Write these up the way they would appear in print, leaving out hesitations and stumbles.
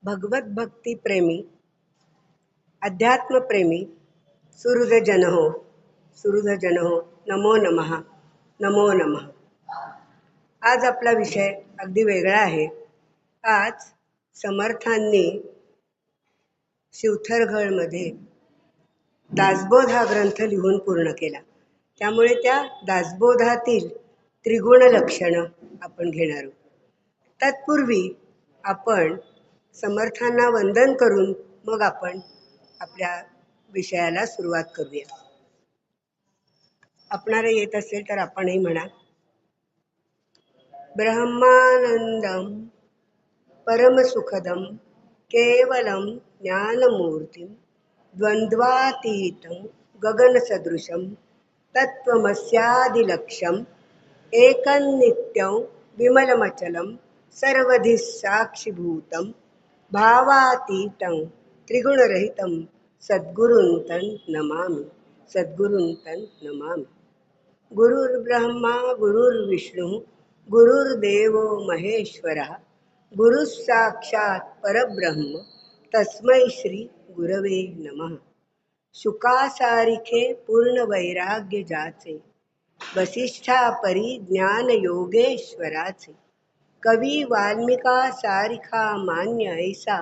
भगवत भक्ती प्रेमी, अध्यात्म प्रेमी, सुहृद जन हो, नमो नमः, नमो नमः. आज आपला विषय अगदी वेगळा आहे. आज समर्थांनी शिवथरघळमध्ये दासबोध हा ग्रंथ लिहून पूर्ण केला. त्यामुळे त्या दासबोधातील त्रिगुण लक्षणं आपण घेणार आहोत. तत्पूर्वी आपण समर्थांना वंदन करून मग आपण आपल्या विषयाला सुरुवात करूया. आपणाला येत असेल तर आपणही म्हणा. ब्रह्मानंदम परमसुखदम केवलम ज्ञानमूर्तिम द्वंद्वातीतं गगनसदृशं तत्त्वमस्यादिलक्ष्यम् एकन्नित्यं विमलमचलं सर्वधि साक्षिभूतं भावातीतं त्रिगुणरहितं सद्गुरुन्तं नमामि. गुरुर्ब्रह्मा गुरुर्विष्णू गुरुर्देवो महेश्वरः गुरुः साक्षात् परब्रह्म तस्मै श्री गुरवे नमः. शुकासारिखे पूर्ण वैराग्य जाचे वसिष्ठा परी ज्ञान योगेश्वराचे कवी वाल्मिका सारिखा मान्य ऐसा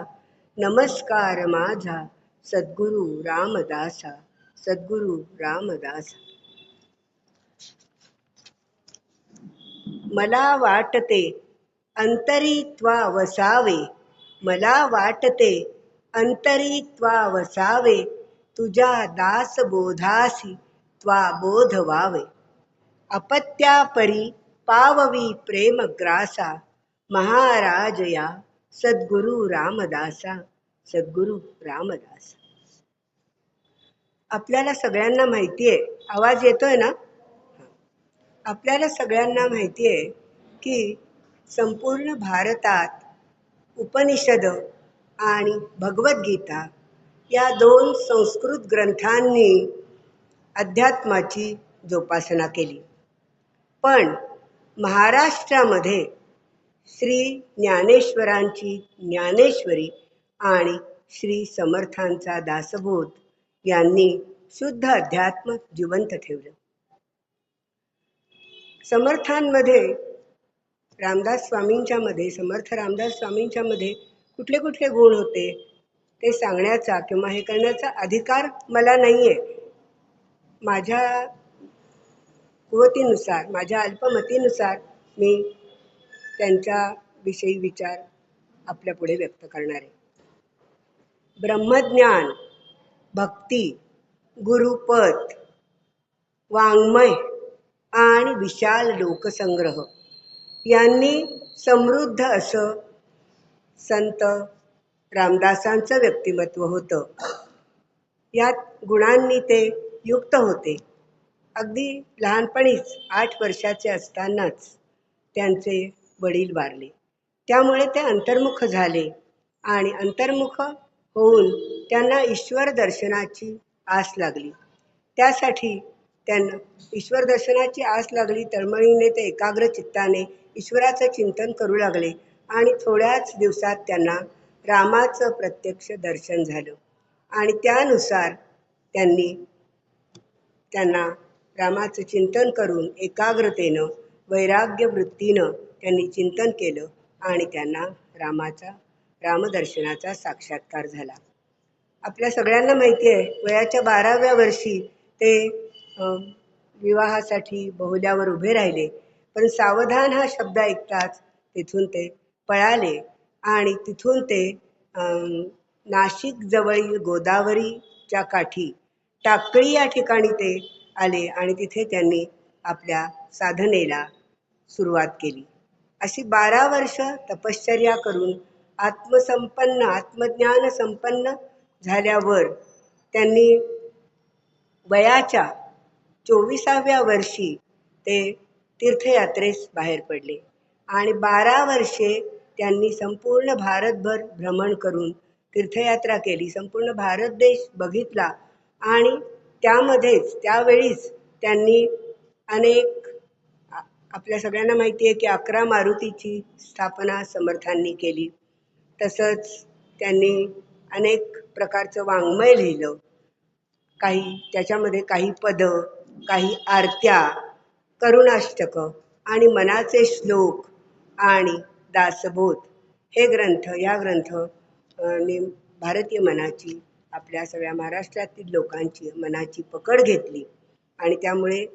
नमस्कार माझा सद्गुरु रामदासा. मला वाटते अंतरीत्वा वसावे तुझ्या दासबोधासी त्वा बोध व्हावे. अपत्यापरी पाववी प्रेमग्रासा महाराज या सद्गुरु रामदासा. आपल्याला सगळ्यांना माहिती आहे, आवाज येतोय ना? आपल्याला सगळ्यांना माहिती आहे की संपूर्ण भारतात उपनिषद आणि भगवद्गीता या दोन संस्कृत ग्रंथांनी अध्यात्माची जोपासना केली. पण महाराष्ट्रामध्ये श्री ज्ञानेश्वरांची ज्ञानेश्वरी आणि श्री समर्थांचा दासबोध यांनी शुद्ध अध्यात्म जिवंत ठेवलं. समर्थांमध्ये समर्थ रामदास स्वामींच्या मध्ये कुठले कुठले गुण होते ते सांगण्याचा किंवा हे करण्याचा अधिकार मला नाहीये. माझ्या कुवतीनुसार, माझ्या अल्पमतीनुसार मी त्यांच्या विषयी विचार आपल्या पुढे व्यक्त करणार आहे. ब्रह्मज्ञान, भक्ती, गुरुपद, वाङ्मय आणि विशाल लोकसंग्रह यांनी समृद्ध असं संत रामदासांचं व्यक्तिमत्व होतं. यात गुणांनी ते युक्त होते. अगदी लहानपणीच 8 वर्षाचे असतानाच त्यांचे वडील वारले. त्यामुळे ते अंतर्मुख झाले आणि अंतर्मुख होऊन त्यांना ईश्वर दर्शनाची आस लागली. त्यासाठी त्यांना ईश्वर दर्शनाची आस लागली. तळमळीने ते एकाग्र चित्ताने ईश्वराचं चिंतन करू लागले आणि थोड्याच दिवसात त्यांना रामाचं प्रत्यक्ष दर्शन झालं आणि त्यानुसार त्यांना रामाचं चिंतन करून एकाग्रतेनं वैराग्य वृत्तीनं त्यांनी चिंतन केलं आणि त्यांना रामदर्शनाचा साक्षात्कार झाला. आपल्या सगळ्यांना माहिती आहे, वयाच्या 12व्या वर्षी ते विवाहासाठी बहुल्यावर उभे राहिले. पण सावधान हा शब्द ऐकताच तिथून ते पळाले आणि तिथून ते नाशिक जवळील गोदावरीच्या काठी टाकळी या ठिकाणी ते आले आणि तिथे त्यांनी आपल्या साधनेला सुरुवात केली. अशी 12 वर्ष तपश्चर्या करून आत्मज्ञान संपन्न झाल्यावर त्यांनी वयाच्या 24व्या वर्षी ते तीर्थयात्रेस बाहेर पडले आणि 12 वर्षे त्यांनी संपूर्ण भारतभर भ्रमण करून तीर्थयात्रा केली. संपूर्ण भारत देश बघितला आणि त्यावेळीच त्यांनी आपल्या सगळ्यांना माहिती आहे की 11 मारुतीची स्थापना समर्थांनी केली. तसंच त्यांनी अनेक प्रकारचं वाङ्मय लिहिलं. त्याच्यामध्ये काही पदं, काही आरत्या, करुणाष्टकं आणि मनाचे श्लोक आणि दासबोध हे ग्रंथ, या ग्रंथ ने भारतीय मनाची, आपल्या सगळ्या महाराष्ट्रातील लोकांची मनाची पकड घेतली आणि त्यामुळे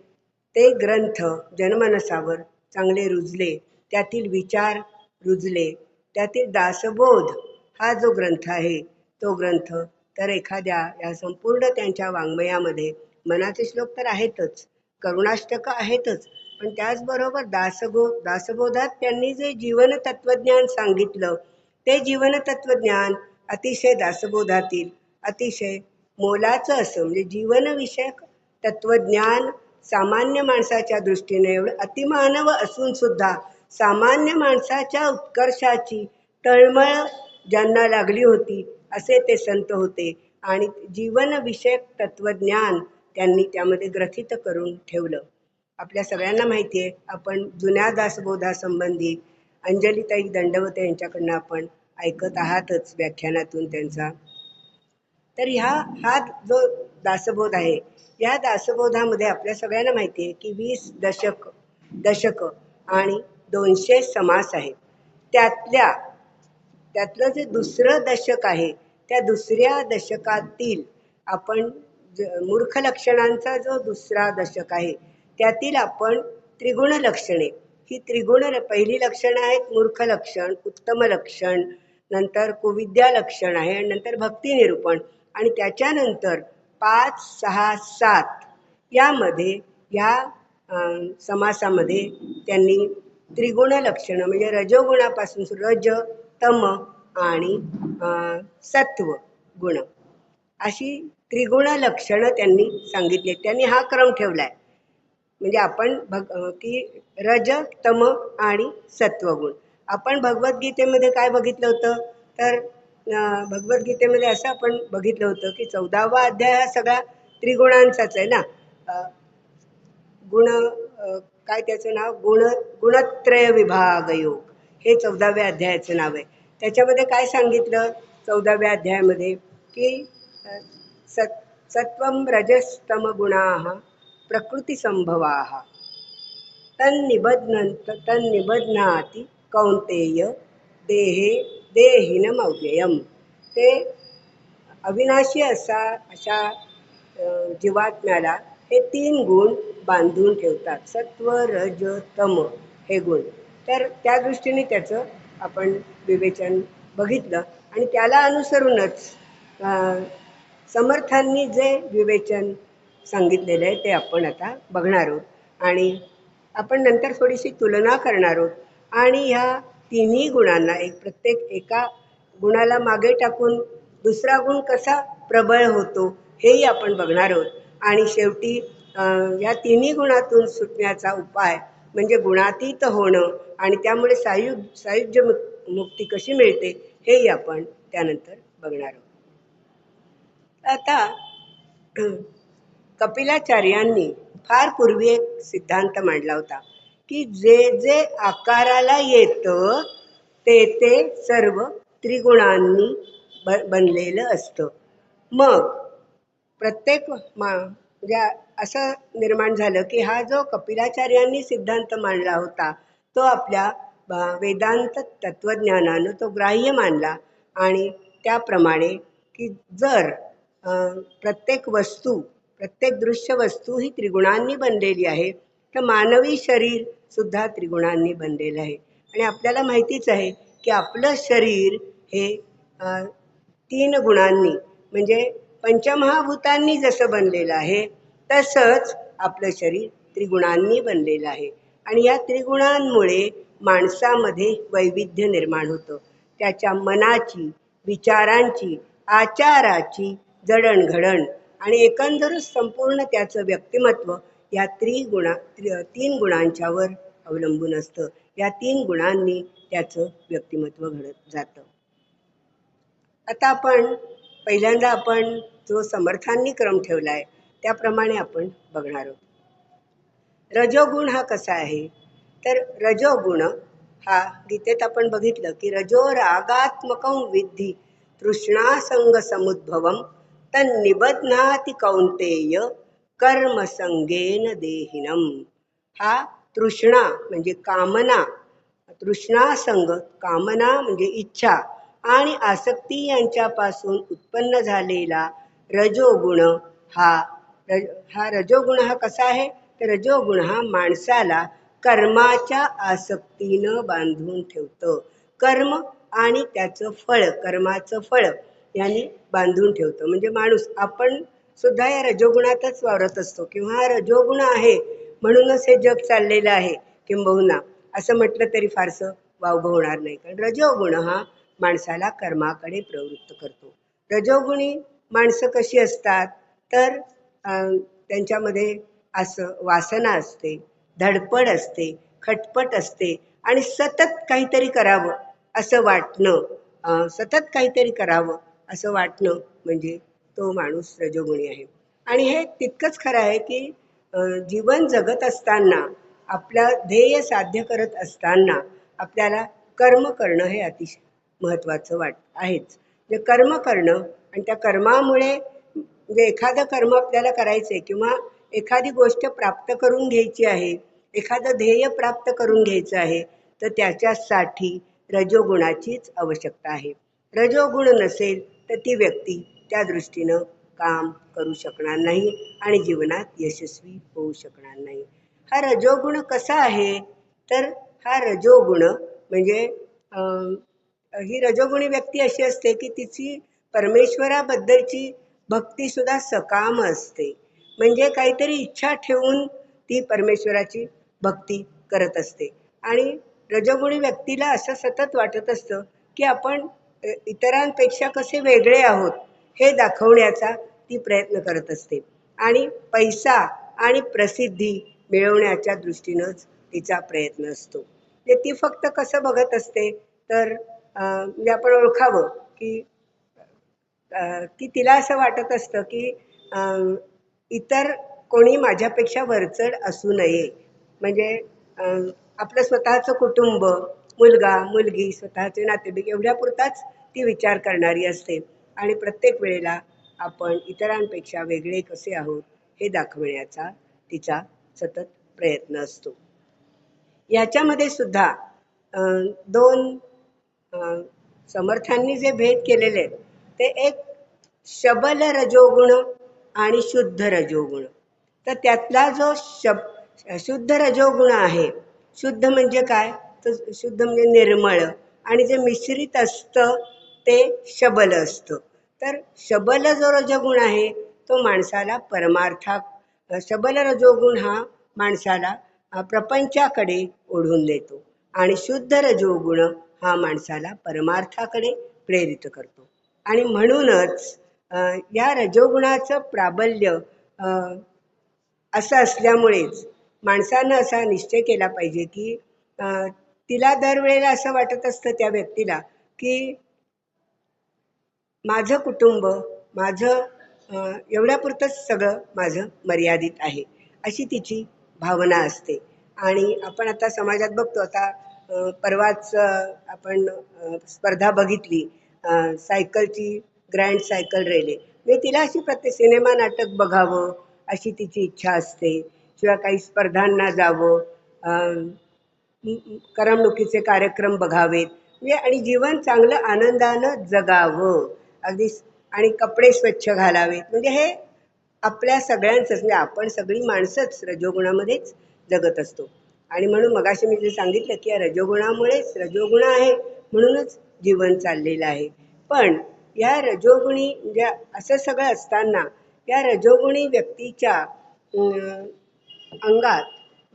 ते ग्रंथ जनमानसावर चांगले रुजले, त्यातील विचार रुजले. त्यातील दासबोध हा जो ग्रंथ आहे, तो ग्रंथ तर या संपूर्ण त्यांच्या वाङ्मयामध्ये मनाचे श्लोक तर आहेतच, करुणाष्टक आहेतच, पण त्याचबरोबर दासबोधात त्यांनी जे जीवन तत्वज्ञान सांगितलं, ते जीवन तत्वज्ञान अतिशय दासबोधातील अतिशय मोलाचं असं, म्हणजे जीवनविषयक तत्वज्ञान सामान्य माणसाच्या दृष्टीने एवढं अतिमानव असून सुद्धा सामान्य माणसाच्या उत्कर्षाची तळमळ ज्यांना लागली होती असे ते संत होते आणि जीवनविषयक तत्वज्ञान त्यांनी त्यामध्ये ग्रथित करून ठेवलं. आपल्या सगळ्यांना माहिती आहे, आपण जुन्या दासबोधासंबंधी अंजलीताई दंडवते यांच्याकडनं आपण ऐकत आहातच व्याख्यानातून त्यांचा. तर हा जो दासबोध आहे, या दासबोधामध्ये आपल्या सगळ्यांना माहिती आहे की 20 दशक आणि 200 समास आहेत. त्यातलं जे दुसरं दशक आहे, त्या दुसऱ्या दशकातील आपण मूर्ख लक्षणांचा जो दुसरा दशक आहे, त्यातील आपण त्रिगुण लक्षणे, ही पहिली लक्षणं आहेत मूर्ख लक्षण, उत्तम लक्षण, नंतर कुविद्या लक्षण आहे आणि नंतर भक्ती निरूपण आणि त्याच्यानंतर 5, 6, 7 यामध्ये या समासामध्ये त्यांनी त्रिगुण लक्षणं म्हणजे रजोगुणापासून रज, तम आणि सत्व गुण अशी त्रिगुण लक्षणं त्यांनी सांगितली. त्यांनी हा क्रम ठेवलाय, म्हणजे आपण की रज, तम आणि सत्वगुण. आपण भगवद्गीतेमध्ये काय बघितलं होतं, तर भगवद्गीतेमध्ये असं आपण बघितलं होतं की 14वा अध्याय हा सगळा त्रिगुणांचाच आहे ना. गुण काय त्याचं नाव, गुणत्रय विभाग योग, हे 14व्या अध्यायाचं नाव आहे. त्याच्यामध्ये काय सांगितलं 14व्या अध्यायामध्ये की सत्वं रजस्तम गुणाः प्रकृती संभवाः तन्निबध्नाति कौंतेय देहिनमव्ययम्. ते अविनाशी अशा जीवात्म्याला हे 3 गुण बांधून ठेवतात, सत्व, रज, तम हे गुण. तर त्या दृष्टीने त्याचं आपण विवेचन बघितलं आणि त्याला अनुसरूनच समर्थांनी जे विवेचन सांगितलेलं आहे ते आपण आता बघणार आहोत आणि आपण नंतर थोडीशी तुलना करणार आहोत आणि ह्या तिन्ही गुणांना प्रत्येक एका गुणाला मागे टाकून दुसरा गुण कसा प्रबळ होतो हेही आपण बघणार आहोत आणि शेवटी या तिन्ही गुणातून सुटण्याचा उपाय म्हणजे गुणातीत होणं आणि त्यामुळे सायुज्य मुक्ती कशी मिळते हेही आपण त्यानंतर बघणार आहोत. आता कपिलाचार्यांनी फार पूर्वी एक सिद्धांत मांडला होता की जे जे आकाराला येतं ते सर्व त्रिगुणांनी बनलेलं असतं. मग प्रत्येक म्हणजे असं निर्माण झालं की हा जो कपिलाचार्यांनी सिद्धांत मांडला होता तो आपल्या वेदांत तत्वज्ञानानं तो ग्राह्य मानला आणि त्याप्रमाणे की जर प्रत्येक दृश्य वस्तू ही त्रिगुणांनी बनलेली आहे, तर मानवी शरीर सुद्धा त्रिगुणांनी बनलेलं आहे. आणि आपल्याला माहितीच आहे की आपलं शरीर हे 3 गुणांनी म्हणजे पंचमहाभूतांनी जसं बनलेलं आहे तसंच आपलं शरीर त्रिगुणांनी बनलेलं आहे आणि या त्रिगुणांमुळे माणसामध्ये वैविध्य निर्माण होतं. त्याच्या मनाची, विचारांची, आचाराची जडणघडण आणि एकंदरच संपूर्ण त्याचं व्यक्तिमत्व या 3 गुणांच्यावर अवलंबून असतं. या 3 गुणांनी त्याचं व्यक्तिमत्व घडत जातं. आता पहिल्यांदा आपण जो समर्थांनी क्रम ठेवला आहे त्याप्रमाणे आपण बघणार आहोत. रजोगुण हा कसा आहे, तर रजोगुण हा गीतेत आपण बघितलं की रजो रागात्मकं विद्धि तृष्णासंग समुद्भवम तन्निबध्नाति कौंतेय कर्मसंगेन देहिनम. हा तृष्णा म्हणजे कामना, तृष्णासंग कामना म्हणजे इच्छा आणि आसक्ती यांच्यापासून उत्पन्न झालेला रजोगुण हा रजोगुण हा कसा आहे तर रजोगुण हा माणसाला कर्माच्या आसक्तीनं बांधून ठेवतं. कर्म आणि त्याचं फळ, कर्माचं फळ यांनी बांधून ठेवतं. म्हणजे माणूस आपण सुद्धा या रजोगुणातच वावरत असतो किंवा हा रजोगुण आहे म्हणूनच हे जग चाललेलं आहे किंबहुना असं म्हटलं तरी फारसं वावगं होणार नाही. कारण रजोगुण हा माणसाला कर्माकडे प्रवृत्त करतो. रजोगुणी माणसं कशी असतात तर त्यांच्यामध्ये असं वासना असते, धडपड असते, खटपट असते आणि सतत काहीतरी करावं असं वाटणं, सतत काहीतरी करावं असं वाटणं म्हणजे तो माणूस रजोगुणी आहे. आणि हे तितकंच खरं आहे की जीवन जगत असताना, आपलं ध्येय साध्य करत असताना आपल्याला कर्म करणं हे अतिशय महत्त्वाचं आहेच. म्हणजे कर्म करणं आणि त्या कर्मामुळे म्हणजे एखादं कर्म आपल्याला करायचं आहे किंवा एखादी गोष्ट प्राप्त करून घ्यायची आहे, एखादं ध्येय प्राप्त करून घ्यायचं आहे तर त्याच्यासाठी रजोगुणाचीच आवश्यकता आहे. रजोगुण नसेल तर ती व्यक्ती त्या दृष्टीनं काम करू शकणार नाही आणि जीवनात यशस्वी होऊ शकणार नाही. हा रजोगुण कसा आहे तर हा रजोगुण म्हणजे ही रजोगुणी व्यक्ती अशी असते की तिची परमेश्वराबद्दलची भक्ती सुद्धा सकाम असते. म्हणजे काहीतरी इच्छा ठेवून ती परमेश्वराची भक्ती करत असते. आणि रजोगुणी व्यक्तीला असं सतत वाटत असतं की आपण इतरांपेक्षा कसे वेगळे आहोत हे दाखवण्याचा ती प्रयत्न करत असते. आणि पैसा आणि प्रसिद्धी मिळवण्याच्या दृष्टीनंच तिचा प्रयत्न असतो. म्हणजे ती फक्त कसं बघत असते तर म्हणजे आपण ओळखावं की तिला असं वाटत असतं की इतर कोणी माझ्यापेक्षा वरचढ असू नये. म्हणजे आपलं स्वतःचं कुटुंब, मुलगा, मुलगी, स्वतःचे नातेवाईक एवढ्यापुरताच ती विचार करणारी असते. आणि प्रत्येक वेळेला आपण इतरांपेक्षा वेगळे कसे आहोत हे दाखवण्याचा तिचा सतत प्रयत्न असतो. याच्यामध्ये सुद्धा दोन समर्थांनी जे भेद केलेले आहेत ते एक शबल रजोगुण आणि शुद्ध रजोगुण. तर त्यातला जो शुद्ध रजोगुण आहे, शुद्ध म्हणजे काय तर शुद्ध म्हणजे निर्मळ आणि जे मिश्रित असतं ते शबल असतं. तर शबल जो रजोगुण आहे तो माणसाला शबल रजोगुण हा माणसाला प्रपंचाकडे ओढून देतो आणि शुद्ध रजोगुण हा माणसाला परमार्थाकडे प्रेरित करतो. आणि म्हणूनच या रजोगुणाचं प्राबल्य असं असल्यामुळेच माणसानं असा निश्चय केला पाहिजे की तिला दरवेळेला असं वाटत असतं त्या व्यक्तीला की माझं कुटुंब, माझं एवढ्यापुरतंच सगळं माझं मर्यादित आहे अशी तिची भावना असते. आणि आपण आता समाजात बघतो, आता परवाच आपण स्पर्धा बघितली सायकलची, ग्रँड सायकल रेले. म्हणजे तिला अशी प्रत्येक सिनेमा नाटक बघावं अशी तिची इच्छा असते किंवा काही स्पर्धांना जावं, करमणुकीचे कार्यक्रम बघावेत म्हणजे आणि जीवन चांगलं आनंदानं जगावं अगदी. आणि कपडे स्वच्छ घालावेत. म्हणजे हे आपल्या सगळ्यांचंच, म्हणजे आपण सगळी माणसंच रजोगुणामध्येच जगत असतो. आणि म्हणून मगाशी मी जे सांगितलं की या रजोगुणामुळेच रजोगुण आहे म्हणूनच जीवन चाललेलं आहे. पण या रजोगुणी म्हणजे असं सगळं असताना या रजोगुणी व्यक्तीच्या अंगात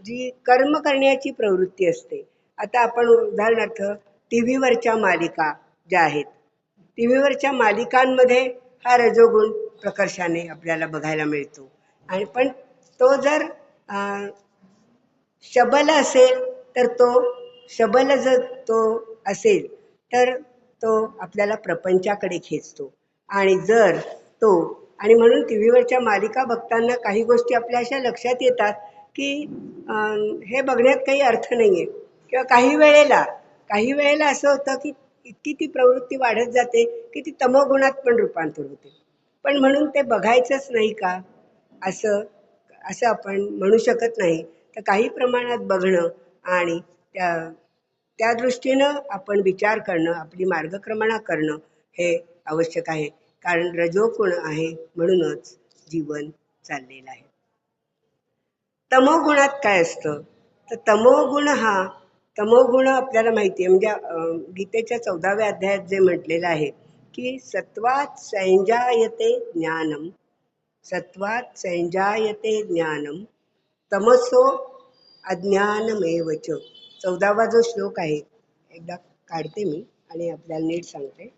जी कर्म करण्याची प्रवृत्ती असते. आता आपण उदाहरणार्थ टी व्हीवरच्या मालिका ज्या आहेत, टी व्हीवरच्या मालिकांमध्ये हा रजोगुण प्रकर्षाने आपल्याला बघायला मिळतो. आणि पण तो जर शबल असेल तर शबल जर तो असेल तर तो आपल्याला प्रपंचाकडे खेचतो. आणि जर तो आणि म्हणून टी व्हीवरच्या मालिका बघताना काही गोष्टी आपल्या अशा लक्षात येतात की हे बघण्यात काही अर्थ नाही आहे. किंवा काही वेळेला असं होतं की इतकी ती प्रवृत्ती वाढत जाते की ती तमोगुणात पण रूपांतर होते. पण म्हणून ते बघायचंच नाही का, असं असं आपण म्हणू शकत नाही. तर काही प्रमाणात बघणं आणि त्या दृष्टीनं आपण विचार करणं, आपली मार्गक्रमणा करणं हे आवश्यक आहे. कारण रजोगुण आहे म्हणूनच जीवन चाललेलं आहे. तमोगुणात काय असतं? तर तमोगुण आपल्याला माहिती आहे, म्हणजे गीतेच्या 14व्या अध्यायात जे म्हटलेलं आहे की सत्वात संजायते ज्ञानम, सत्वात संजायते ज्ञानम, तमसो अज्ञानमेवच. 14वा जो श्लोक आहे, एकदा काढते मी आणि आपल्याला नीट सांगते.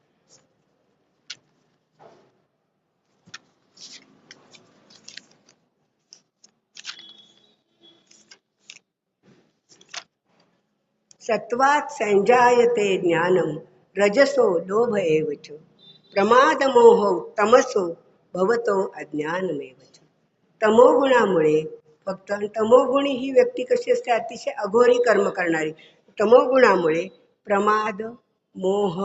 सत्वात संजायते ज्ञानम, रजसो लोभ एवच, प्रमादमोह तमसो भवतो अज्ञानमेवच. तमोगुणामुळे फक्त, तमोगुणी ही व्यक्ती कशी असते, अतिशय अघोरी कर्म करणारी. तमोगुणामुळे प्रमाद, मोह,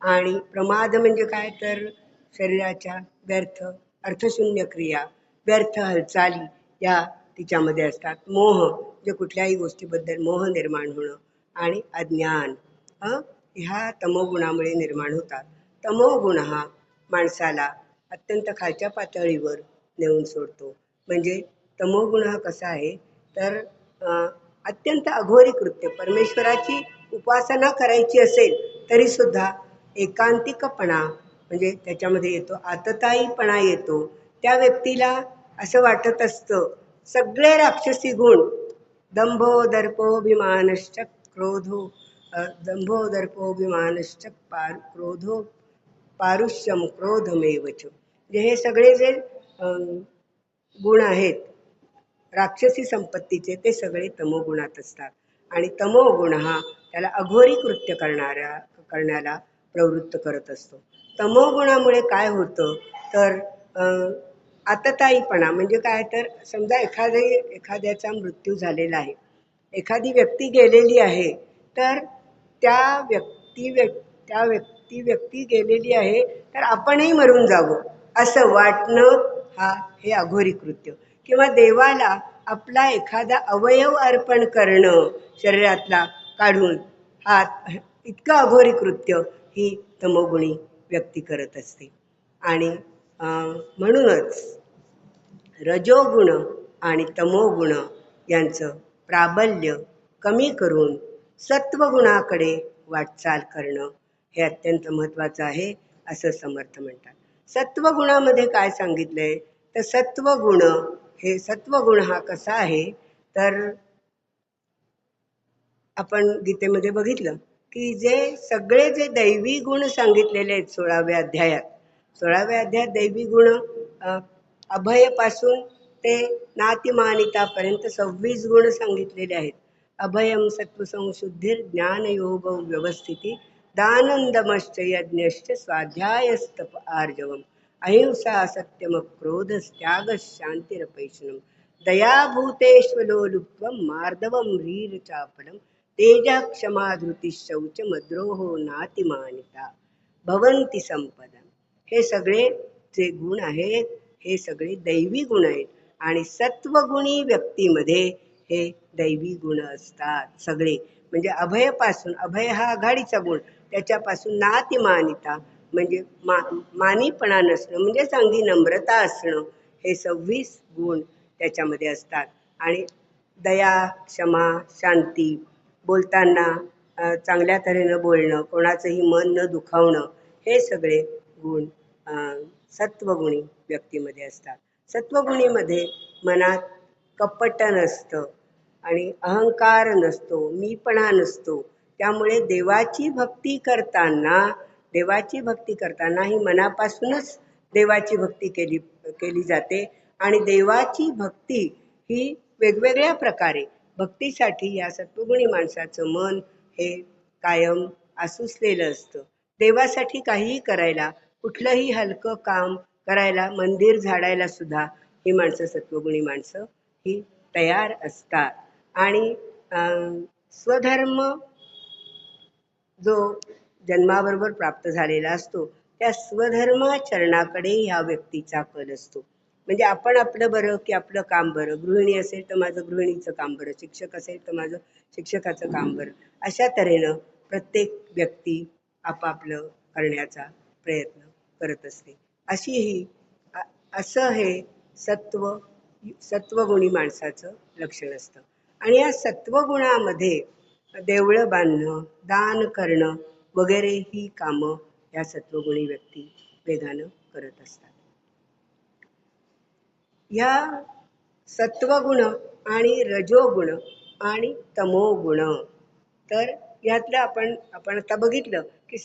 आणि प्रमाद म्हणजे काय तर शरीराच्या व्यर्थ अर्थशून्य क्रिया, व्यर्थ हालचाली या तिच्यामध्ये असतात. मोह म्हणजे कुठल्याही गोष्टीबद्दल मोह निर्माण होणं, आणि अज्ञान ह्या तमोगुणामुळे निर्माण होतात. तमोगुण हा माणसाला अत्यंत खालच्या पातळीवर नेऊन सोडतो. म्हणजे तमोगुण हा कसा आहे तर अत्यंत अघोरी कृत्य, परमेश्वराची उपासना करायची असेल तरी सुद्धा एकांतिकपणा म्हणजे त्याच्यामध्ये येतो, आतताईपणा येतो. त्या व्यक्तीला असं वाटत असतं सगळे राक्षसी गुण, दंभो दर्पोभिमानश्च क्रोधो, दंभो दर्पोभिमानश्च क्रोधो पारुष्यम क्रोधमेवच, म्हणजे हे सगळे जे गुण आहेत राक्षसी संपत्तीचे, ते सगळे तमोगुणात असतात. आणि तमोगुण हा त्याला अघोरी कृत्य करण्याला प्रवृत्त करत असतो. तमोगुणामुळे काय होतं तर आतताईपणा म्हणजे काय तर समजा एखाद्याचा मृत्यू झालेला आहे, एखादी व्यक्ती गेलेली आहे, तर व्यक्ती गेलेली आहे तर आपणही मरून जावं असं वाटणं हे अघोरी कृत्य. किंवा देवाला आपला एखादा अवयव अर्पण करणं शरीरातला काढून, इतकं अघोरी कृत्य ही तमोगुणी व्यक्ती करत असते. आणि म्हणूनच रजोगुण आणि तमोगुण यांचं प्राबल्य कमी करून सत्वगुणाकडे वाटचाल करणं हे अत्यंत महत्त्वाचं आहे असं समर्थ म्हणतात. सत्वगुणामध्ये काय सांगितलंय तर सत्वगुण हा कसा आहे तर आपण गीतेमध्ये बघितलं की सगळे जे दैवी गुण सांगितलेले आहेत 16व्या अध्यायात दैवी गुण अभयपासून ते नातिमानितापर्यंत 26 गुण सांगितलेले आहेत. अभयम सत्वसंशुद्धिर ज्ञानयोग व्यवस्थिती दानंदमश्च यज्ञश्च स्वाध्यायस्तप आर्जवम अहिंसा सत्यम क्रोध त्याग शांतिरपैशनम दयाभूतेष्वलोलुप्त्वं मार्दवम ह्रीरचापलम तेजा क्षमा धृती शौच मद्रोहो नातिमानिता भवंती संपदा. हे सगळे जे गुण आहेत हे सगळे दैवी गुण आहेत. आणि सत्वगुणी व्यक्तीमध्ये हे दैवी गुण असतात सगळे. म्हणजे अभय हा आघाडीचा गुण, त्याच्यापासून नातिमानिता म्हणजे मानीपणा नसणं, म्हणजे चांगली नम्रता असणं, हे 26 गुण त्याच्यामध्ये असतात. आणि दया, क्षमा, शांती, बोलताना चांगल्या तऱ्हेनं बोलणं, कोणाचंही मन न दुखावणं, हे सगळे गुण सत्वगुणी व्यक्तीमध्ये असतात. सत्वगुणीमध्ये मनात कपट नसतं आणि अहंकार नसतो, मीपणा नसतो. त्यामुळे देवाची भक्ती करताना ही मनापासूनच देवाची भक्ती केली जाते. आणि देवाची भक्ती ही वेगवेगळ्या प्रकारे, भक्तीसाठी या सत्वगुणी माणसाचं मन हे कायम आसुसलेलं असतं. देवासाठी काहीही करायला, कुठलंही हलकं काम करायला, मंदिर झाडायला सुद्धा ही माणसं, सत्वगुणी माणसं ही तयार असतात. आणि स्वधर्म जो जन्माबरोबर प्राप्त झालेला असतो, त्या स्वधर्माचरणाकडे ह्या व्यक्तीचा कल असतो. म्हणजे आपण आपलं बरं की आपलं काम बरं, गृहिणी असेल तर माझं गृहिणीचं काम बरं, शिक्षक असेल तर माझं शिक्षकाचं काम बरं, अशा तऱ्हेनं प्रत्येक व्यक्ती आपापलं करण्याचा प्रयत्न करत असते. अशी ही असं हे सत्वगुणी माणसाचं लक्षण असतं. आणि या सत्वगुणामध्ये देवळं बांधणं, दान करणं वगैरे ही कामं या सत्वगुणी व्यक्ती वेगानं करत असतात. ह्या सत्वगुण आणि रजोगुण आणि तमोगुण, तर यातलं आपण आता बघितलं की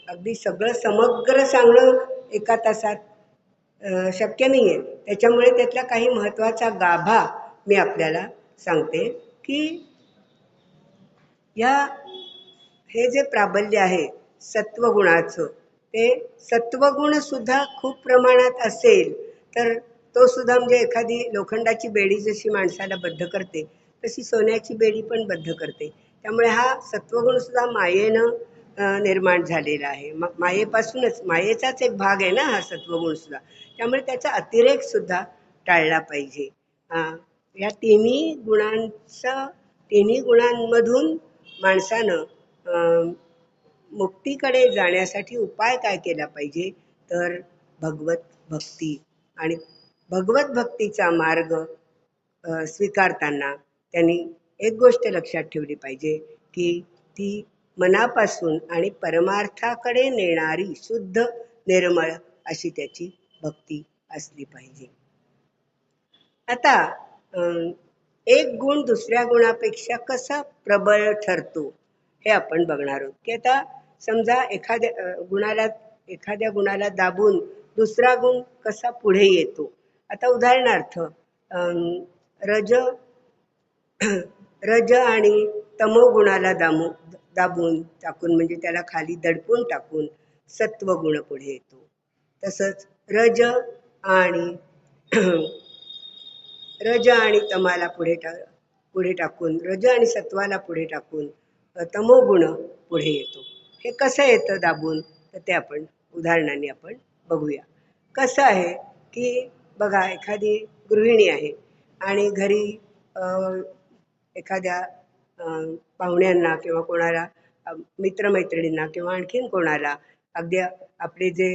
अगदी सगळं समग्र सांगणं एका तासात शक्य नाही आहे. त्याच्यामुळे त्यातला काही महत्त्वाचा गाभा मी आपल्याला सांगते की हे जे प्राबल्य आहे सत्वगुणाचं, ते सत्वगुण सुद्धा खूप प्रमाणात असेल तर तो सुद्धा म्हणजे एखादी लोखंडाची बेडी जशी माणसाला बद्ध करते तशी सोन्याची बेडी पण बद्ध करते. त्यामुळे हा सत्वगुण सुद्धा मायेनं निर्माण झालेला आहे. मायेपासूनच, मायेचाच एक भाग आहे ना हा सत्वगुण सुद्धा. त्यामुळे त्याचा अतिरेक सुद्धा टाळला पाहिजे. या तिन्ही गुणांमधून माणसानं मुक्तीकडे जाण्यासाठी उपाय काय केला पाहिजे, तर भगवत भक्ती. आणि भगवत भक्तीचा मार्ग स्वीकारताना त्यांनी एक गोष्ट लक्षात ठेवली पाहिजे की ती मनापासून आणि परमार्थाकडे नेणारी शुद्ध निर्मळ अशी त्याची भक्ती असली पाहिजे. आता एक गुण दुसऱ्या गुणापेक्षा कसा प्रबळ ठरतो हे आपण बघणार आहोत. की आता समजा एखाद्या गुणाला दाबून दुसरा गुण कसा पुढे येतो. आता उदाहरणार्थ रज रज आणि तमो गुणाला दाबून टाकून, म्हणजे त्याला खाली दडपून टाकून सत्वगुण पुढे येतो. तसंच रज आणि तमाला पुढे टाकून, रज आणि सत्वाला पुढे टाकून तमोगुण पुढे येतो. हे कसं येतं दाबून, तर ते आपण उदाहरणाने आपण बघूया. कसं आहे की बघा, एखादी गृहिणी आहे आणि घरी एखाद्या पाहुण्यांना किंवा कोणाला मित्रमैत्रिणींना किंवा आणखीन कोणाला अगदी आपले जे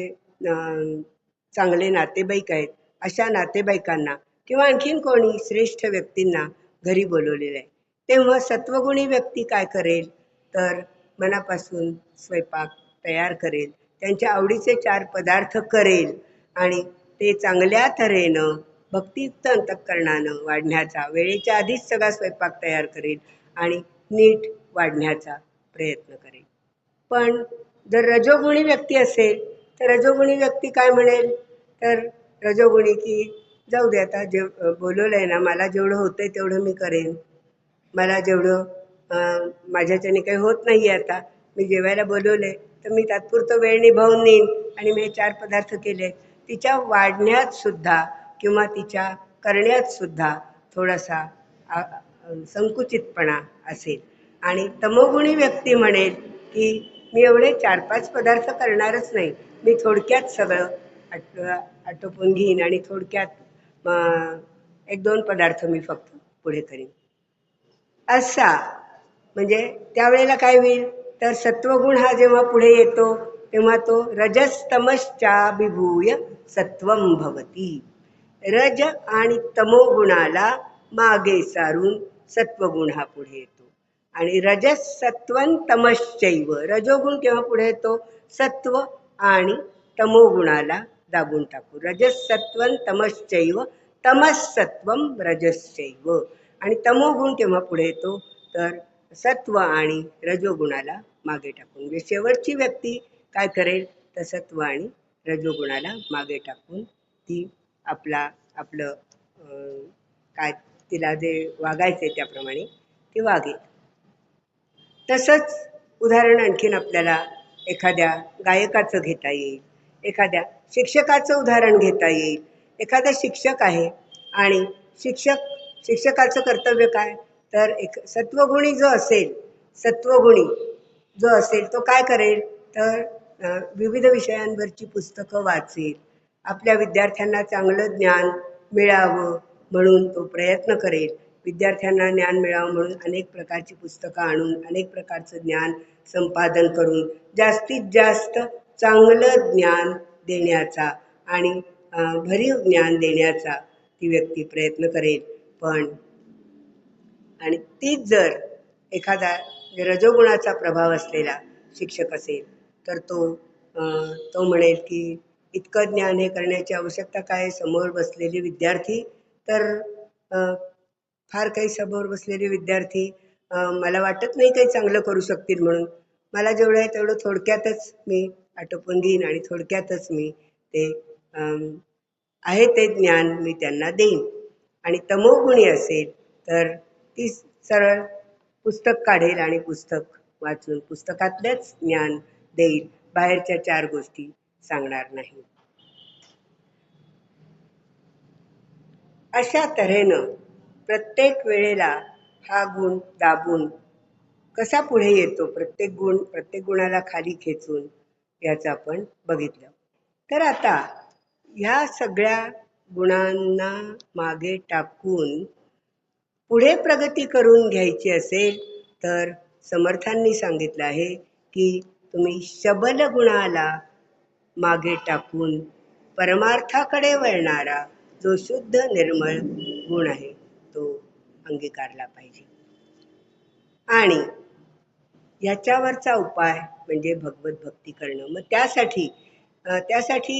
चांगले नातेवाईक आहेत अशा नातेवाईकांना किंवा आणखीन कोणी श्रेष्ठ व्यक्तींना घरी बोलवलेलं आहे. तेव्हा सत्वगुणी व्यक्ती काय करेल, तर मनापासून स्वयंपाक तयार करेल, त्यांच्या आवडीचे 4 पदार्थ करेल आणि ते चांगल्या तऱ्हेनं भक्तियुक्त अंतःकरणानं वाढण्याचा, वेळेच्या आधीच सगळा स्वयंपाक तयार करेल आणि नीट वाढण्याचा प्रयत्न करेल. पण जर रजोगुणी व्यक्ती असेल तर रजोगुणी व्यक्ती काय म्हणेल, तर रजोगुणी की जाऊ दे, आता बोलवलं आहे ना, मला जेवढं होतंय तेवढं मी करेन, मला जेवढं माझ्याच्याने काही होत नाही आहे, आता मी जेवायला बोलवलं आहे तर मी तात्पुरतं वेळ निभावून नेईन आणि मी 4 पदार्थ केले. तिच्या वाढण्यात सुद्धा किंवा तिच्या करण्यात सुद्धा थोडासा संकुचितपणा असेल. आणि तमोगुणी व्यक्ती म्हणेल की मी एवढे 4-5 पदार्थ करणारच नाही, मी थोडक्यात सगळं आटोपून घेईन आणि थोडक्यात 1-2 पदार्थ मी फक्त पुढे करीन. असा म्हणजे त्यावेळेला काय होईल, तर सत्वगुण हा जेव्हा पुढे येतो तेव्हा तो रजस्तमश्चाभिभूय सत्वं भवती. रज आणि तमोगुणाला मागे सारून सत्वगुण हा पुढे येतो. आणि रजस सत्वं तमश्चैव, रजोगुण केव्हा पुढे येतो, सत्व आणि तमोगुणाला दाबून टाकू. रजस सत्वं तमश्चैव तमसत्वं रजश्चैव. आणि तमोगुण केव्हा पुढे येतो, तर सत्व आणि रजोगुणाला मागे टाकून. म्हणजे शेवटची व्यक्ती काय करेल, तर सत्व आणि रजोगुणाला मागे टाकून ती आपलं काय तिला जे वागायचे त्याप्रमाणे ती वागेल. तसंच उदाहरण आणखीन आपल्याला एखाद्या गायकाचं घेता येईल, एखाद्या शिक्षकाचं उदाहरण घेता येईल. एखादा शिक्षक आहे आणि शिक्षकाचं कर्तव्य काय, तर एक सत्वगुणी जो असेल, सत्वगुणी जो असेल तो काय करेल तर विविध विषयांवरची पुस्तकं वाचेल. आपल्या विद्यार्थ्यांना चांगलं ज्ञान मिळावं म्हणून तो प्रयत्न करेल. विद्यार्थ्यांना ज्ञान मिळावं म्हणून अनेक प्रकारची पुस्तकं आणून अनेक प्रकारचं ज्ञान संपादन करून जास्तीत जास्त चांगलं ज्ञान देण्याचा आणि भरीव ज्ञान देण्याचा ती व्यक्ती प्रयत्न करेल. पण आणि तीच जर एखादा रजोगुणाचा प्रभाव असलेला शिक्षक असेल तर तो म्हणेल की इतकं ज्ञान हे करण्याची आवश्यकता काय, समोर बसलेले विद्यार्थी तर फार काही समोर बसलेले विद्यार्थी मला वाटत नाही काही चांगलं करू शकतील म्हणून. मला जेवढं आहे तेवढं थोडक्यातच मी आटोपून घेईन आणि थोडक्यातच मी ते आहे ते ज्ञान मी त्यांना देईन. आणि तमोगुणी असेल तर ती सरळ पुस्तक काढेल आणि पुस्तक वाचून पुस्तकातलंच ज्ञान देईल, बाहेरच्या 4 गोष्टी सांगणार नाही. अशा तऱ्हेनं प्रत्येक वेळेला हा गुण दाबून कसा पुढे येतो, प्रत्येक गुणाला खाली खेचून याचं आपण बघितलं. तर आता ह्या सगळ्या गुणांना मागे टाकून पुढे प्रगती करून घ्यायची असेल तर समर्थांनी सांगितलं आहे की तुम्ही शबल गुणाला मागे टाकून परमार्थाकडे वळणारा जो शुद्ध निर्मळ गुण आहे तो अंगीकारला पाहिजे. आणि याच्यावरचा उपाय म्हणजे भगवत भक्ती करणं. मग त्यासाठी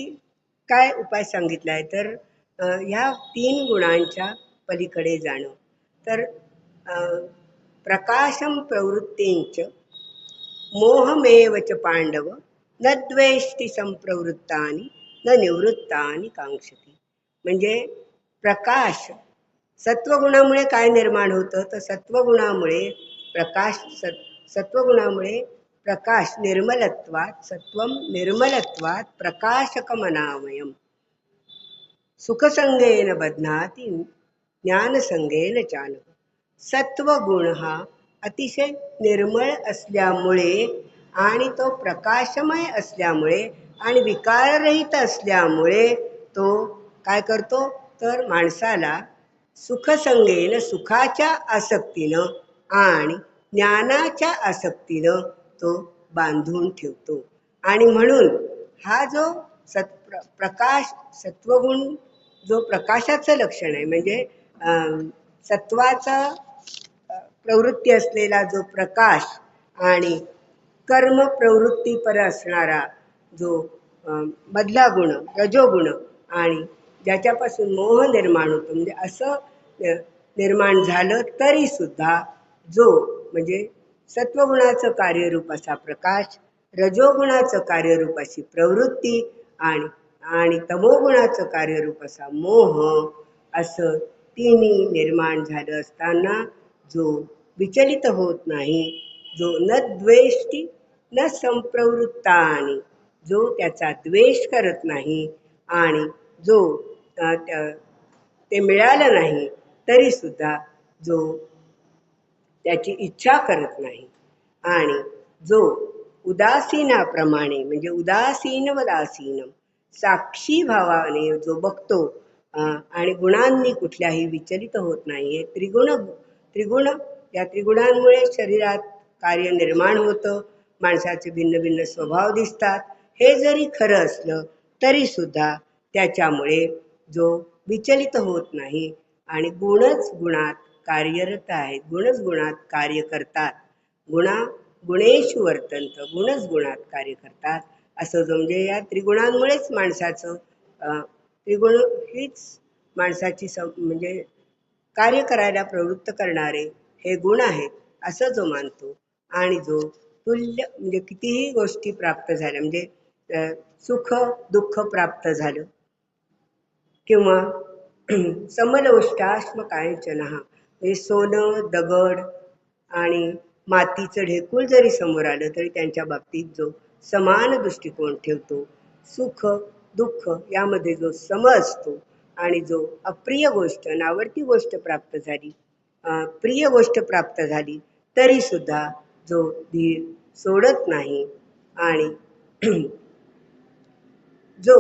काय उपाय सांगितला आहे तर ह्या 3 गुणांच्या पलीकडे जाणं. तर प्रकाशम प्रवृत्तींच मोहमेव च पांडव न द्वेष्टी संप्रवृत्तानि न निवृत्तानि कांक्षती. म्हणजे प्रकाश सत्वगुणामुळे काय निर्माण होतं तर सत्वगुणामुळे प्रकाश निर्मलत्वात, सत्वम निर्मलत्वात प्रकाशकमनामयम सुखसंगेन बध्नाती ज्ञानसंगेन चानघ. सत्वगुण हा अतिशय निर्मळ असल्यामुळे आणि तो प्रकाशमय असल्यामुळे आणि विकाररहित असल्यामुळे तो काय करतो तर माणसाला सुखसंगेन, सुखाच्या आसक्तीनं आणि ज्ञानाच्या आसक्तीनं तो बांधून ठेवतो. आणि म्हणून हा जो प्रकाश सत्वगुण जो प्रकाशाचं लक्षण आहे म्हणजे सत्वाचा प्रवृत्ती असलेला जो प्रकाश आणि कर्म प्रवृत्तीपर असणारा जो मधला गुण रजोगुण आणि ज्याच्यापासून मोह निर्माण होतो म्हणजे असं निर्माण झालं तरी सुद्धा जो म्हणजे सत्वगुणाचं कार्यरूप असा प्रकाश, रजोगुणाचं कार्यरूप अशी प्रवृत्ती आणि तमोगुणाचं कार्यरूप असा मोह असं तिन्ही निर्माण झालं असताना जो विचलित होत नाही, जो न द्वेष्टी न संप्रवृत्तानि, जो त्याचा द्वेष करत नाही आणि जो ते मिळालं नाही तरी सुद्धा जो त्याची इच्छा करत नाही आणि जो उदासीनाप्रमाणे म्हणजे उदासीन साक्षी भावाने जो बघतो आणि गुणांनी कुठल्याही विचलित होत नाही. त्रिगुण या त्रिगुणांमुळे शरीरात कार्य निर्माण होतं, माणसाचे भिन्न भिन्न स्वभाव दिसतात. हे जरी खरं असलं तरी सुद्धा त्याच्यामुळे जो विचलित होत नाही आणि गुणच गुणात कार्यरत आहेत, गुणच गुणात कार्य करतात. गुणेषु वर्तन्त, गुणच गुणात कार्य करतात असं जो म्हणजे या त्रिगुणांमुळेच माणसाचं त्रिगुण हीच माणसाची म्हणजे कार्य करायला प्रवृत्त करणारे हे गुण आहेत असं जो मानतो आणि जो तुल्य म्हणजे कितीही गोष्टी प्राप्त झाल्या म्हणजे सुख दुःख प्राप्त झालं किंवा समलोष्टाश्म कांचनः म्हणजे सोनं दगड आणि मातीचं ढेकूळ जरी समोर आलं तरी त्यांच्या बाबतीत जो समान दृष्टिकोन ठेवतो, सुख दुःख यामध्ये जो सम असतो आणि जो अप्रिय गोष्ट नावडती गोष्ट प्रिय गोष्ट प्राप्त झाली तरी सुद्धा जो धीर सोडत नाही आणि जो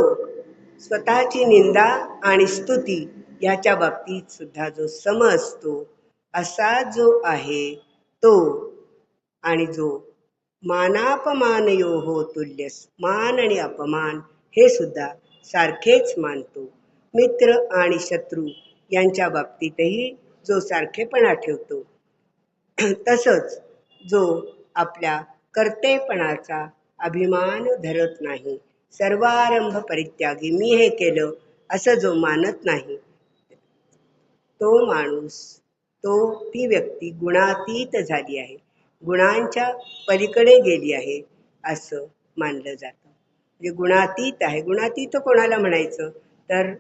स्वतःची निंदा आणि स्तुती याच्या बाबतीत सुद्धा जो सम असतो असा जो आहे तो, आणि जो मानापमानयोः तुल्यस, मान आणि अपमान हे सुद्धा सारखेच मानतो. मित्र आणि शत्रू यांच्या बाबतीतही जो सारखेपणा ठेवतो, तसंच जो आपल्या कर्तेपणाचा अभिमान धरत नाही, सर्वारंभ परित्यागी, मी हे केलं असं जो मानत नाही, तो माणूस, ती व्यक्ती गुणातीत झाली आहे, गुणांच्या पलीकडे गेली आहे असं मानलं जातं. म्हणजे गुणातीत आहे. गुणातीत कोणाला म्हणायचं तर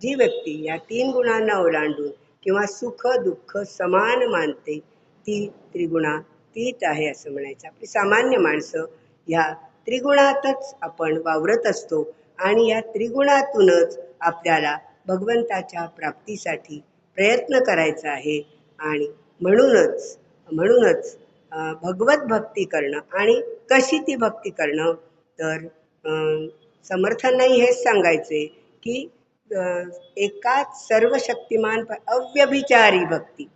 जी व्यक्ती या 3 गुणांना ओलांडून किंवा सुख दुःख समान मानते ती त्रिगुणातीत आहे असं म्हणायचं. आपली सामान्य माणसं ह्या त्रिगुणातच आपण वावरत असतो आणि या त्रिगुणातूनच आपल्याला भगवंताच्या प्राप्तीसाठी प्रयत्न करायचा आहे. आणि म्हणूनच भगवत भक्ती करणं. आणि कशी ती भक्ती करणं तर समर्थांनाही हेच सांगायचे की एकाच सर्वशक्तिमान अव्यभिचारी भक्ती.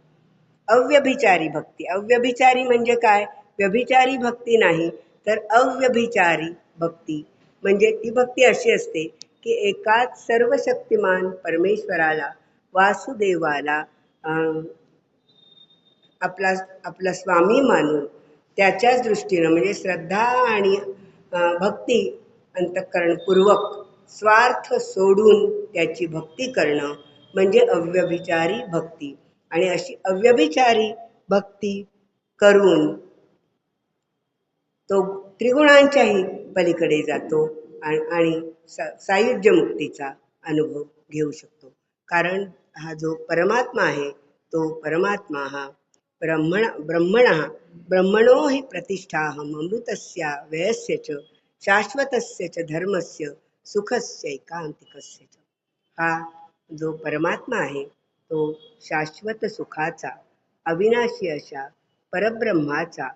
अव्यभिचारी भक्ती, अव्यभिचारी म्हणजे काय? व्यभिचारी भक्ती नाही तर अव्यभिचारी भक्ती. म्हणजे ती भक्ती अशी असते की एकाच सर्वशक्तिमान परमेश्वराला, वासुदेवाला आपला आपला स्वामी मानून त्याच्याच दृष्टीनं म्हणजे श्रद्धा आणि भक्ती अंतःकरणपूर्वक स्वार्थ सोडून त्याची भक्ती करणं म्हणजे अव्यभिचारी भक्ती. आणि अशी अव्यभिचारी भक्ती करून तो त्रिगुणांच्याही पलीकडे जातो आणि सायुज्य मुक्तीचा अनुभव घेऊ शकतो. कारण हा जो परमात्मा आहे तो परमात्मा हा ब्रह्मणो हि प्रतिष्ठाहम अमृतस्य व्ययस्य च शाश्वतस्य च धर्मस्य सुखस्य एकांतिकस्य च. हा जो परमात्मा आहे तो शाश्वत सुखाचा, अविनाशी अशा परब्रह्माचा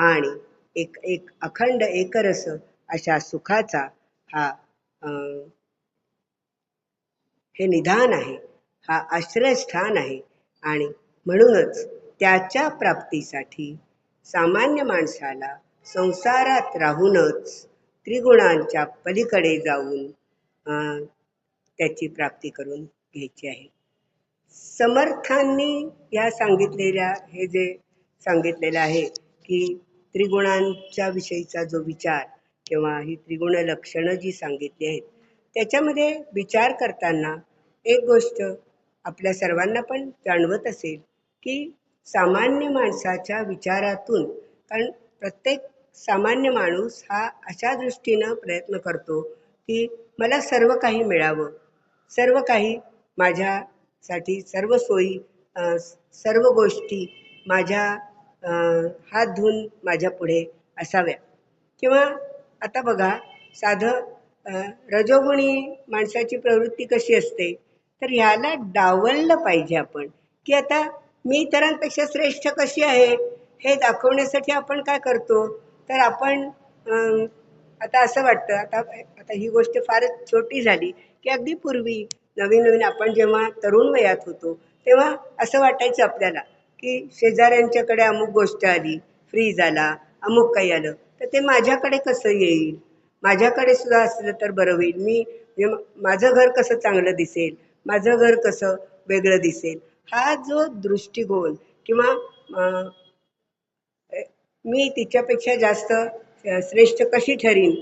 आणि एक अखंड एकरस अशा सुखाचा हा हे निधान आहे, हा आश्रयस्थान आहे. आणि म्हणूनच त्याच्या प्राप्तीसाठी सामान्य माणसाला संसारात राहूनच त्रिगुणांच्या पलीकडे जाऊन त्याची प्राप्ती करून घ्यायची आहे. समर्थांनी या सांगितलेल्या हे जे सांगितलेलं आहे की त्रिगुणांच्या विषयीचा जो विचार किंवा ही त्रिगुण लक्षणं जी सांगितली आहेत त्याच्यामध्ये विचार करताना एक गोष्ट आपल्या सर्वांना पण जाणवत असेल की सामान्य माणसाच्या विचारातून, कारण प्रत्येक सामान्य माणूस हा अशा दृष्टीनं प्रयत्न करतो की मला सर्व काही मिळावं, सर्व काही माझ्यासाठी, सर्व सोयी, सर्व गोष्टी माझ्या हात धुवून माझ्या पुढे असाव्या. किंवा आता बघा साधं रजोगुणी माणसाची प्रवृत्ती कशी असते तर ह्याला डावललं पाहिजे आपण की आता मी इतरांपेक्षा श्रेष्ठ कशी आहे हे दाखवण्यासाठी आपण काय करतो तर आपण आता असं वाटतं, आता ही गोष्ट फारच छोटी झाली की अगदी पूर्वी नवीन आपण जेव्हा तरुण वयात होतो तेव्हा असं वाटायचं आपल्याला की शेजाऱ्यांच्याकडे अमुक गोष्ट आली, फ्रीज आला, अमुक काही आलं तर ते माझ्याकडे कसं येईल, माझ्याकडे सुद्धा असलं तर बरं होईल, माझं घर कसं चांगलं दिसेल, माझं घर कसं वेगळं दिसेल. हा जो दृष्टिकोन किंवा मी तिच्यापेक्षा जास्त श्रेष्ठ कशी ठरीन,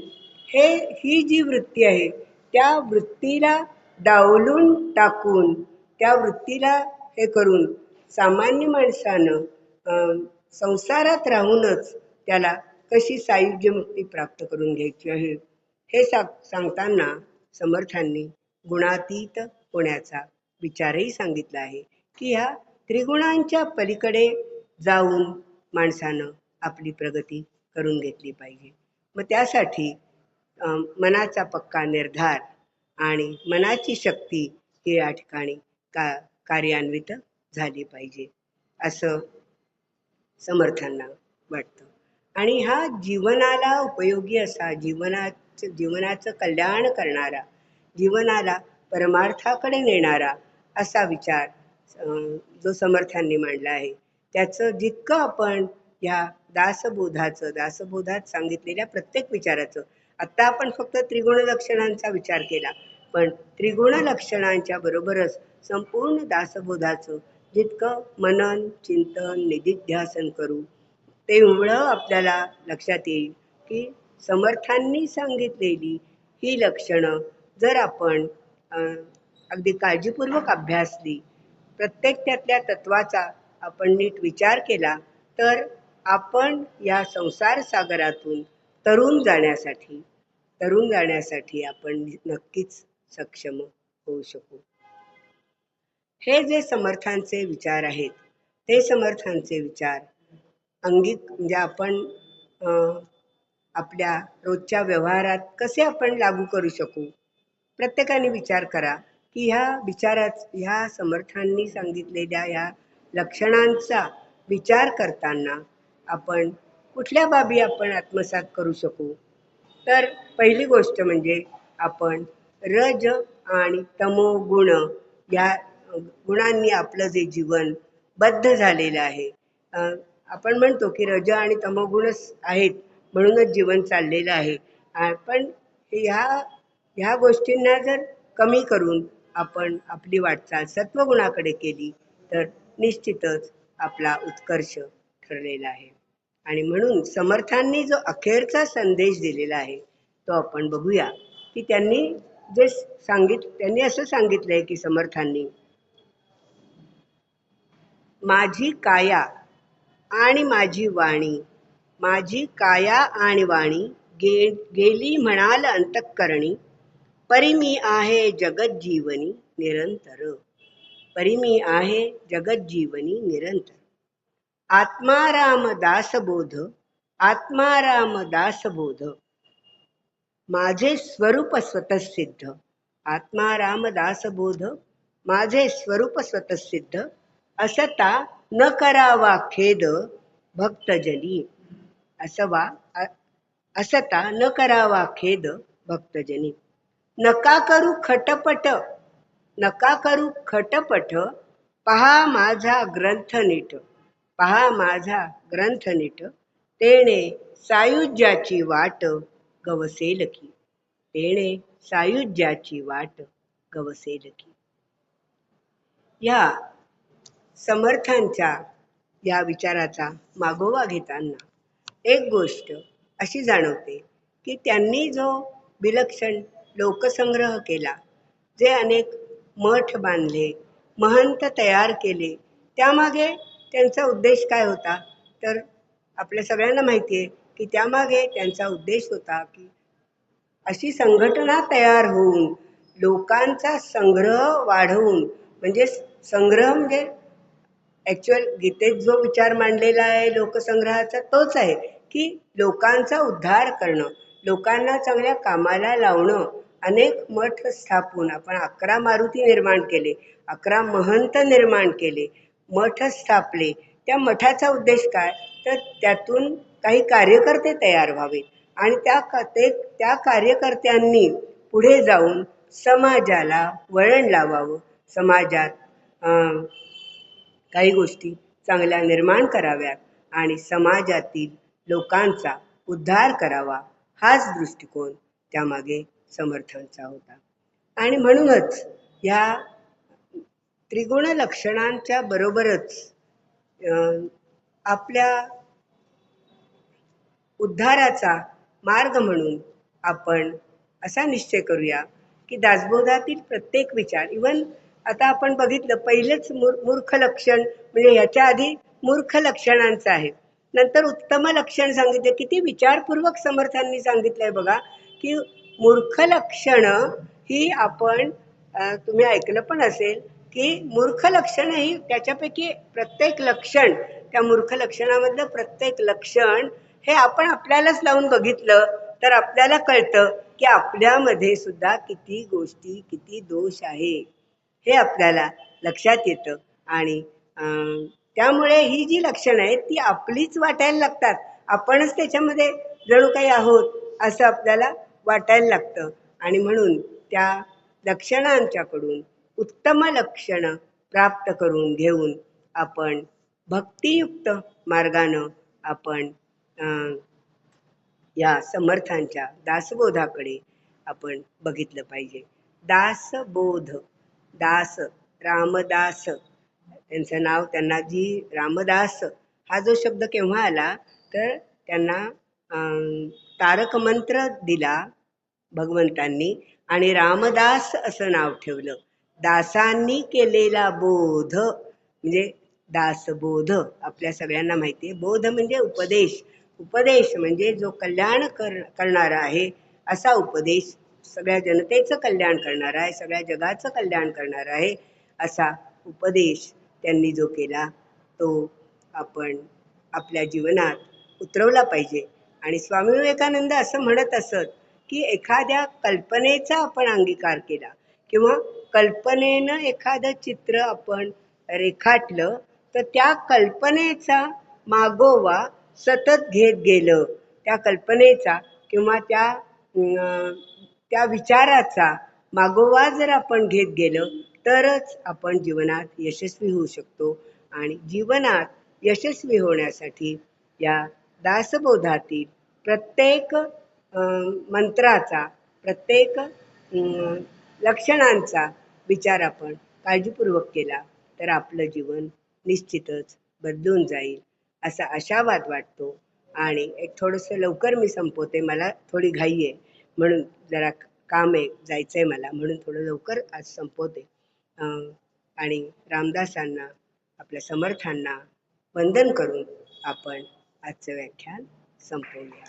ही जी वृत्ती आहे त्या वृत्तीला डावलून टाकून, त्या वृत्तीला हे करून सामान्य माणसानं संसारात राहूनच त्याला कशी सायुज्य मुक्ती प्राप्त करून घ्यायची आहे हे सांगताना समर्थांनी गुणातीत होण्याचा विचारही सांगितला आहे की ह्या त्रिगुणांच्या पलीकडे जाऊन माणसानं आपली प्रगती करून घेतली पाहिजे. मग त्यासाठी मनाचा पक्का निर्धार आणि मनाची शक्ती ही या ठिकाणी कार्यान्वित झाली पाहिजे असं समर्थांना वाटतं. आणि हा जीवनाला उपयोगी असा जीवनाचं कल्याण करणारा, जीवनाला परमार्थाकडे नेणारा असा विचार जो समर्थांनी मांडला आहे. त्याचं जितकं आपण ह्या दासबोधात सांगितलेल्या प्रत्येक विचाराचं, आत्ता आपण फक्त त्रिगुण लक्षणांचा विचार केला, पण त्रिगुण लक्षणांच्या बरोबरच संपूर्ण दासबोधाचं जितकं मनन, चिंतन, निधिध्यासन करू तेवढं आपल्याला लक्षात येईल की समर्थांनी सांगितलेली ही लक्षणं जर आपण अगदी काळजीपूर्वक अभ्यासली, प्रत्येक त्यातल्या तत्वाचा आपण नीट विचार केला, तर आपण या संसार सागरातून तरुण जाण्यासाठी आपण नक्कीच सक्षम होऊ शकू. हे जे समर्थांचे विचार आहेत, ते समर्थांचे विचार म्हणजे आपण आपल्या रोजच्या व्यवहारात कसे आपण लागू करू शकू. प्रत्येकाने विचार करा की ह्या समर्थांनी सांगितलेल्या ह्या लक्षणांचा विचार करताना आपण कुठल्या बाबी आपण आत्मसात करू शकू. तर पहिली गोष्ट म्हणजे आपण रज आणि तमो गुण या गुणांनी आपलं जे जीवन बद्ध झालेलं आहे, आपण म्हणतो की रज आणि तमोगुणच आहेत म्हणूनच जीवन चाललेलं आहे, पण ह्या गोष्टींना जर कमी करून आपण आपली वाटचाल सत्वगुणाकडे केली तर निश्चितच आपला उत्कर्ष ठरलेला आहे. आणि म्हणून समर्थांनी जो अखेरचा संदेश दिलेला आहे तो आपण बघूया की त्यांनी असं सांगितलंय की समर्थांनी, माझी काया आणि माझी वाणी गेली म्हणाल अंतःकरणी, परी मी आहे जगज्जीवनी निरंतर. आत्माराम दासबोध माझे स्वरूप स्वतःसिद्ध. आत्माराम दासबोध माझे स्वरूप स्वतःसिद्ध, असता न करावा खेद भक्तजनी. असता न करावा खेद भक्तजनी. नका करू खटपट, पहा माझा ग्रंथ नीट. तेणे सायुज्याची वाट गवसेल की. या समर्थांच्या या विचाराचा मागोवा घेताना एक गोष्ट अशी जाणवते की त्यांनी जो विलक्षण लोकसंग्रह केला, जे अनेक मठ बांधले, महंत तयार केले, त्यामागे त्यांचा उद्देश काय होता? तर आपल्या सगळ्यांना माहिती आहे की त्यामागे त्यांचा उद्देश होता की अशी संघटना तयार होऊन लोकांचा संग्रह वाढवून, संग्रह म्हणजे ॲक्च्युअल गीतेत जो विचार मांडलेला आहे लोकसंग्रहाचा तोच आहे की लोकांचा उद्धार करणं, लोकांना चांगल्या कामाला लावणं. अनेक मठ स्थापून आपण 11 मारुती निर्माण केले, 11 महंत निर्माण केले, मठ स्थापले. त्या मठाचा उद्देश काय? तर त्यातून काही कार्यकर्ते तयार व्हावे आणि त्या कार्यकर्त्यांनी पुढे जाऊन समाजाला वळण लावावं, समाजात काही गोष्टी चांगल्या निर्माण कराव्यात आणि समाजातील लोकांचा उद्धार करावा. हाच दृष्टिकोन त्यामागे समर्थांचा होता. आणि म्हणूनच या त्रिगुण लक्षणांच्या बरोबरच आपल्या उद्धाराचा मार्ग म्हणून आपण असा निश्चय करूया की दासबोधातील प्रत्येक विचार, इवन आता आपण बघितलं पहिलेच मूर्ख लक्षण, म्हणजे ह्याच्या आधी मूर्ख लक्षणांचं आहे, नंतर उत्तम लक्षण सांगितले. किती विचारपूर्वक समर्थांनी सांगितलंय बघा की मूर्ख लक्षण ही आपण तुम्ही ऐकलं पण असेल की मूर्ख लक्षण ही त्याच्यापैकी प्रत्येक लक्षण, त्या मूर्ख लक्षणामधलं प्रत्येक लक्षण हे आपण आपल्यालाच लावून बघितलं तर आपल्याला कळतं की आपल्यामध्ये सुद्धा किती गोष्टी, किती दोष आहे हे आपल्याला लक्षात येतं. आणि त्यामुळे ही जी लक्षणं आहेत ती आपलीच वाटायला लागतात. आपणच त्याच्यामध्ये जणू काही आहोत असं आपल्याला वाटायला लागतं. आणि म्हणून त्या लक्षणांच्याकडून उत्तम लक्षणं प्राप्त करून घेऊन आपण भक्तियुक्त मार्गानं आपण या समर्थांच्या दासबोधाकडे आपण बघितलं पाहिजे. दासबोध, दास, रामदास त्यांचं नाव, त्यांना जी रामदास हा जो शब्द केव्हा आला तर त्यांना तारक मंत्र दिला भगवंतांनी आणि रामदास असं नाव ठेवलं. दासांनी केलेला बोध म्हणजे दासबोध. आपल्या सगळ्यांना माहिती आहे, बोध म्हणजे उपदेश. उपदेश म्हणजे जो कल्याण करणारा आहे असा उपदेश, सगळ्या जनतेचं कल्याण करणारा आहे, सगळ्या जगाचं कल्याण करणारा आहे असा उपदेश त्यांनी जो केला तो आपण आपल्या जीवनात उतरवला पाहिजे. आणि स्वामी विवेकानंद असं म्हणत असत की एखाद्या कल्पनेचा आपण अंगीकार केला किंवा कल्पनेनं एखादं चित्र आपण रेखाटलं तर त्या कल्पनेचा मागोवा सतत घेत गेलं, त्या कल्पनेचा किंवा त्या विचाराचा मागोवा जर आपण घेत गेलो तरच आपण जीवनात यशस्वी होऊ शकतो. आणि जीवनात यशस्वी होण्यासाठी या दासबोधातील प्रत्येक मंत्राचा, प्रत्येक लक्षणांचा विचार आपण काळजीपूर्वक केला तर आपलं जीवन निश्चितच बदलून जाईल असा आशावाद वाटतो. आणि एक थोडंसं लवकर मी संपवते, मला थोडी घाई आहे म्हणून, जरा काम आहे, जायचं आहे मला म्हणून थोडं लवकर आज संपवते. आणि रामदासांना, आपल्या समर्थांना वंदन करून आपण आजचं व्याख्यान संपवूया.